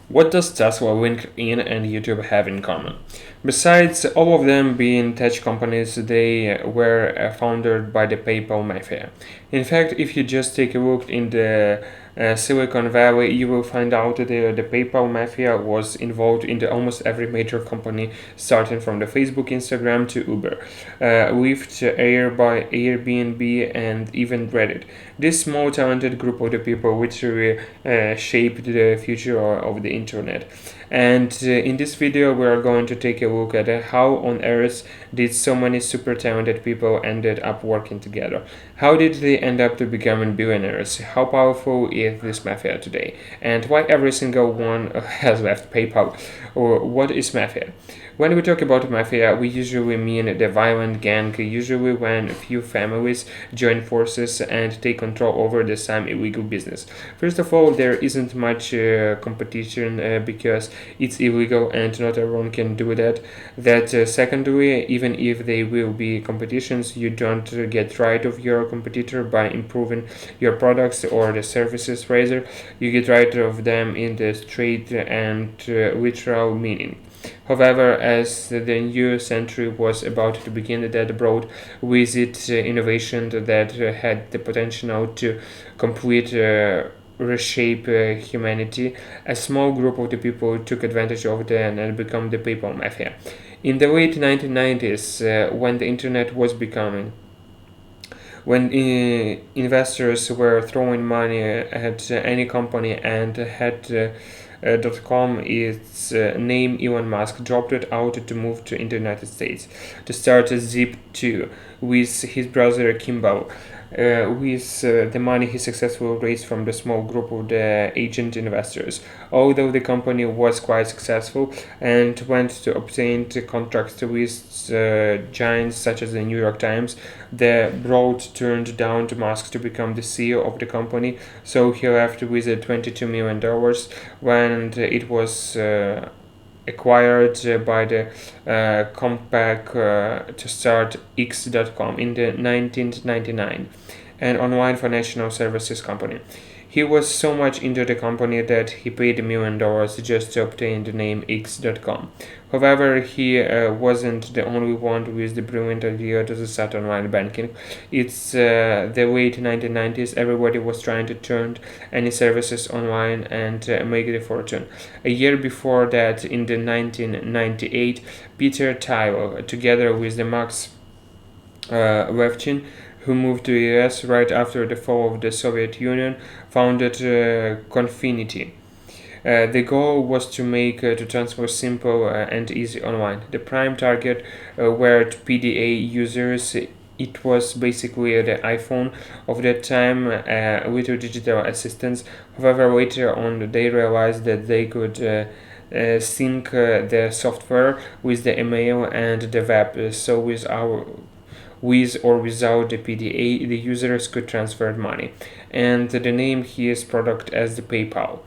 What does Tesla, LinkedIn, and YouTube have in common? Besides all of them being tech companies, they were founded by the PayPal mafia. In fact, if you just take a look in the Silicon Valley, you will find out that the PayPal mafia was involved in almost every major company, starting from the Facebook, Instagram to Uber, Lyft, Airbnb, and even Reddit. This small, talented group of the people literally shaped the future of the internet. And in this video, we are going to take a look at how on earth did so many super talented people ended up working together. How did they end up to becoming billionaires? How powerful is this mafia today? And why every single one has left PayPal? Or what is mafia? When we talk about mafia, we usually mean the violent gang, usually when a few families join forces and take control over some illegal business. First of all, there isn't much competition because it's illegal and not everyone can do that. Secondly, even if they will be competitions, you don't get rid of your competitor by improving your products or the services. Rather, you get rid of them in the straight and literal meaning. However, as the new century was about to begin, that brought with it innovation that had the potential to complete reshape humanity. A small group of the people took advantage of that and become the PayPal mafia. In the late 1990s, when the internet was becoming when investors were throwing money at any company and had .com its name, Elon Musk dropped it out to move to the United States to start Zip2 with his brother Kimball. With the money he successfully raised from the small group of the agent investors. Although the company was quite successful and went to obtain contracts with giants such as the New York Times, the board turned down to Musk to become the CEO of the company, so he left with $22 million when it was acquired by the Compaq to start X.com in the 1999, an online financial services company. He was so much into the company that he paid $1 million just to obtain the name X.com. However, he wasn't the only one with the brilliant idea to start online banking. It's the late 1990s. Everybody was trying to turn any services online and make a fortune. A year before that, in the 1998, Peter Thiel, together with the Max Levchin, who moved to the US right after the fall of the Soviet Union, founded Confinity. The goal was to make to transfer simple and easy online. The prime target were PDA users. It was basically the iPhone of that time with digital assistants. However, later on they realized that they could sync the software with the email and the web. So with or without the PDA, the users could transfer money, and the name his product as the PayPal.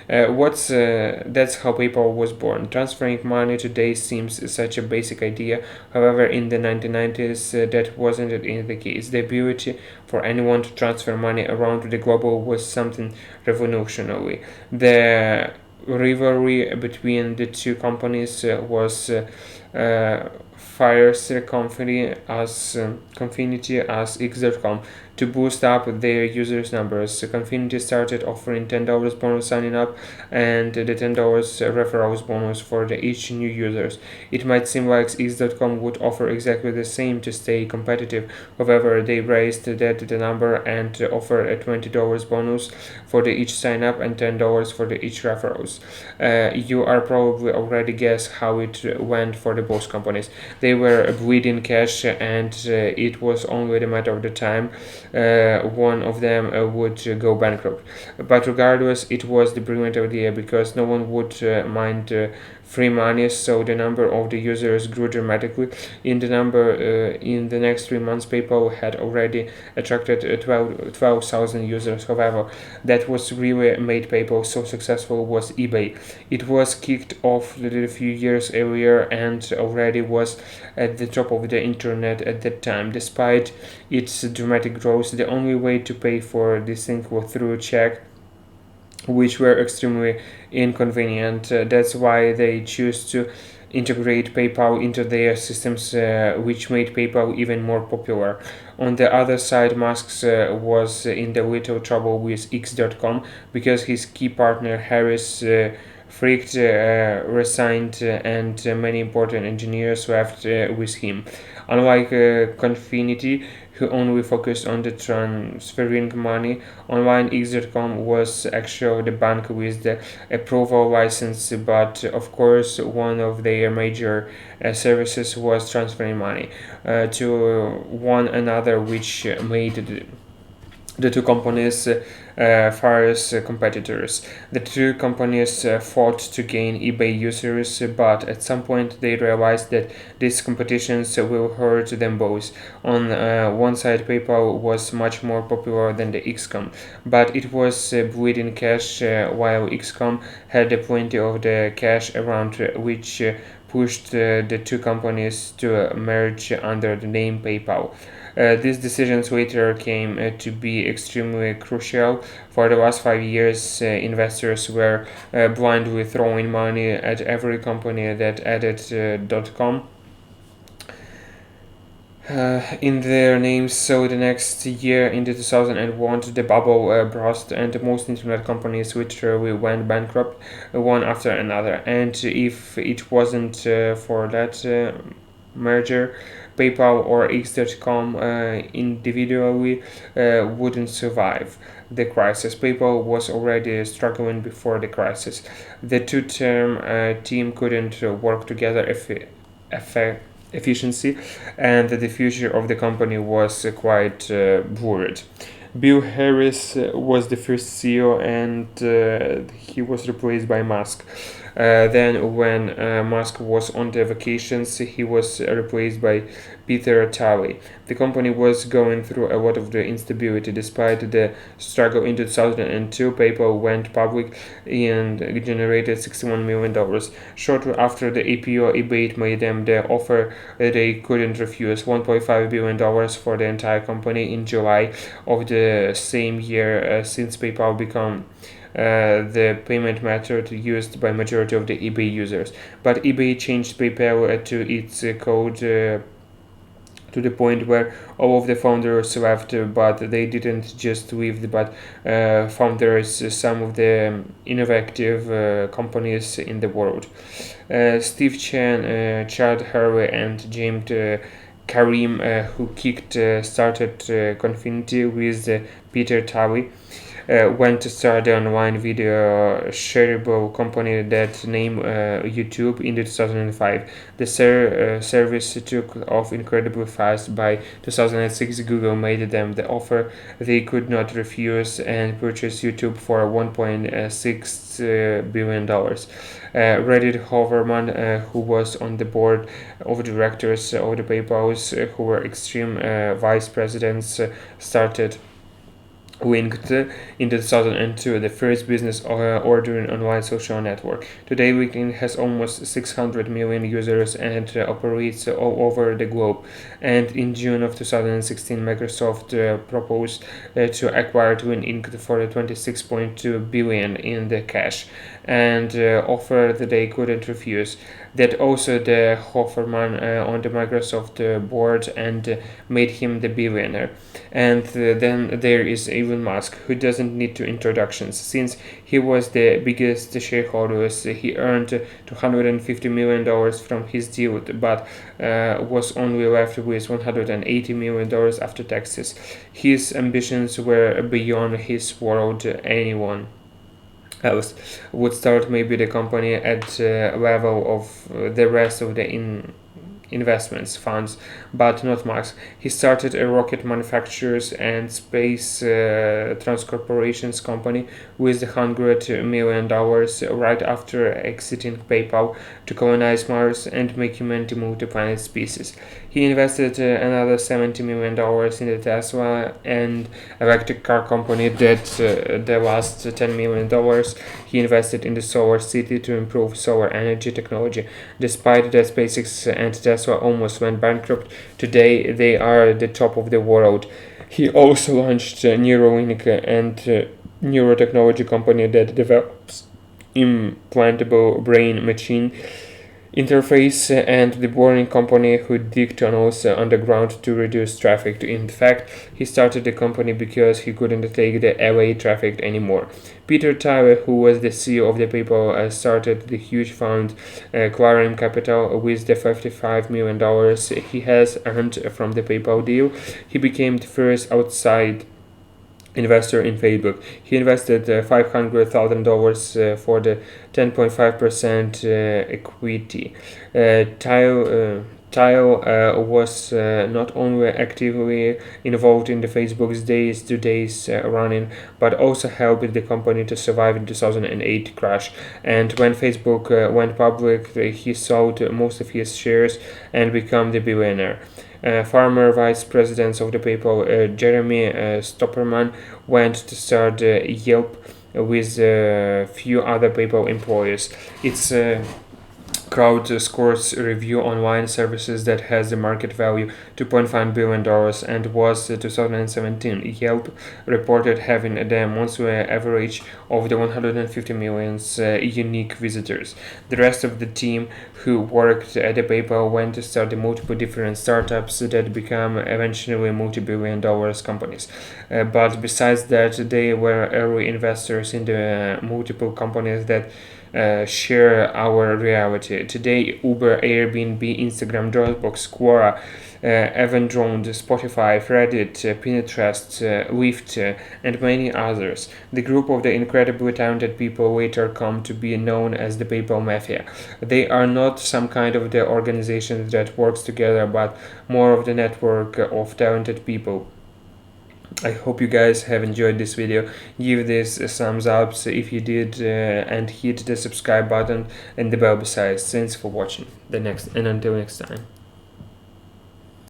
That's how PayPal was born. Transferring money today seems such a basic idea. However, in the 1990s, that wasn't the case. The ability for anyone to transfer money around the globe was something revolutionary. The rivalry between the two companies was fires Confinity as X.com to boost up their users' numbers. Confinity started offering $10 bonus signing up and the $10 referrals bonus for each new users. It might seem like X.com would offer exactly the same to stay competitive. However, they raised the number and offered a $20 bonus for each sign up and $10 for each referrals. You are probably already guess how it went for both companies. They were bleeding cash, and it was only a matter of the time one of them would go bankrupt. But regardless, it was the brilliant idea because no one would mind free money, so the number of the users grew dramatically. In the next 3 months, PayPal had already attracted 12,000 users. However, that was really made PayPal so successful was eBay. It was kicked off a few years earlier and already was at the top of the internet at that time. Despite its dramatic growth, the only way to pay for this thing was through check which were extremely inconvenient. That's why they choose to integrate PayPal into their systems, which made PayPal even more popular. On the other side, Musk was in the little trouble with X.com because his key partner Harris freaked, resigned, and many important engineers left with him. Unlike Confinity, who only focused on the transferring money, online X.com was actually the bank with the approval license, but of course, one of their major services was transferring money to one another, which made the two companies fierce competitors. The two companies fought to gain eBay users, but at some point they realized that these competitions will hurt them both. On one side, PayPal was much more popular than the XCOM, but it was bleeding cash, while XCOM had plenty of the cash around, which pushed the two companies to merge under the name PayPal. These decisions later came to be extremely crucial. For the last 5 years, investors were blindly throwing money at every company that added .com in their names. So the next year, in the 2001, the bubble burst, and most internet companies literally went bankrupt, one after another. And if it wasn't for that merger, PayPal or X.com individually wouldn't survive the crisis. PayPal was already struggling before the crisis. The two-term team couldn't work together efficiency, and the future of the company was quite blurred. Bill Harris was the first CEO, and he was replaced by Musk. Then, when Musk was on the vacations, he was replaced by Peter Talley. The company was going through a lot of the instability. Despite the struggle in 2002, PayPal went public and generated $61 million. Shortly after the IPO, eBay made them the offer they couldn't refuse, $1.5 billion for the entire company in July of the same year, since PayPal became the payment method used by majority of the eBay users. But eBay changed PayPal to its code to the point where all of the founders left, but they didn't just leave, but founders some of the innovative companies in the world. Steve Chen, Chad Hurley, and James Karim, who started Confinity with Peter Talley, went to start the online video shareable company that named YouTube in 2005. The service took off incredibly fast. By 2006, Google made them the offer they could not refuse and purchased YouTube for $1.6 billion. Reddit Hoverman, who was on the board of directors of the PayPal's, who were extreme vice presidents, started linked in 2002, the first business ordering online social network. Today, LinkedIn has almost 600 million users and operates all over the globe. And in June of 2016, Microsoft proposed to acquire Twin Inc. for 26.2 billion in the cash, and offer that they couldn't refuse. That also the Hoferman on the Microsoft board and made him the billionaire. And then there is Elon Musk, who doesn't need two introductions. Since he was the biggest shareholder, he earned $250 million from his deal, but was only left with $180 million after taxes. His ambitions were beyond his world. Anyone else would start maybe the company at level of the rest of the investments funds, but not Musk. He started a rocket manufacturers and space transcorporations company with $100 million right after exiting PayPal to colonize Mars and make humanity move to planet species. He invested another $70 million in the Tesla and electric car company that the last $10 million he invested in the solar city to improve solar energy technology. Despite that SpaceX and Tesla almost went bankrupt, today they are the top of the world. He also launched Neuralink and neurotechnology company that develops implantable brain-machine interface, and the boring company who dig tunnels underground to reduce traffic. In fact, he started the company because he couldn't take the LA traffic anymore. Peter Thiel, who was the CEO of the PayPal, started the huge fund, Clarion Capital, with the $55 million he has earned from the PayPal deal. He became the first outside investor in Facebook. He invested $500,000 for the 10.5% equity. Tile was not only actively involved in the Facebook's days running, but also helped the company to survive in 2008 crash. And when Facebook went public, he sold most of his shares and became the billionaire. Former vice president of the PayPal, Jeremy Stopperman, went to start Yelp with a few other PayPal employees. It's crowd scores review online services that has the market value $2.5 billion and was 2017. Yelp reported having the monthly average of the 150 million unique visitors. The rest of the team who worked at the PayPal went to start multiple different startups that become eventually multi-billion dollars companies. But besides that, they were early investors in the multiple companies that share our reality. Today, Uber, Airbnb, Instagram, Dropbox, Quora, Evandrone, Spotify, Reddit, Pinterest, Lyft, and many others. The group of the incredibly talented people later come to be known as the PayPal Mafia. They are not some kind of the organization that works together, but more of the network of talented people. I hope you guys have enjoyed this video. Give this a thumbs up if you did, and hit the subscribe button and the bell besides. Thanks for watching. And until next time.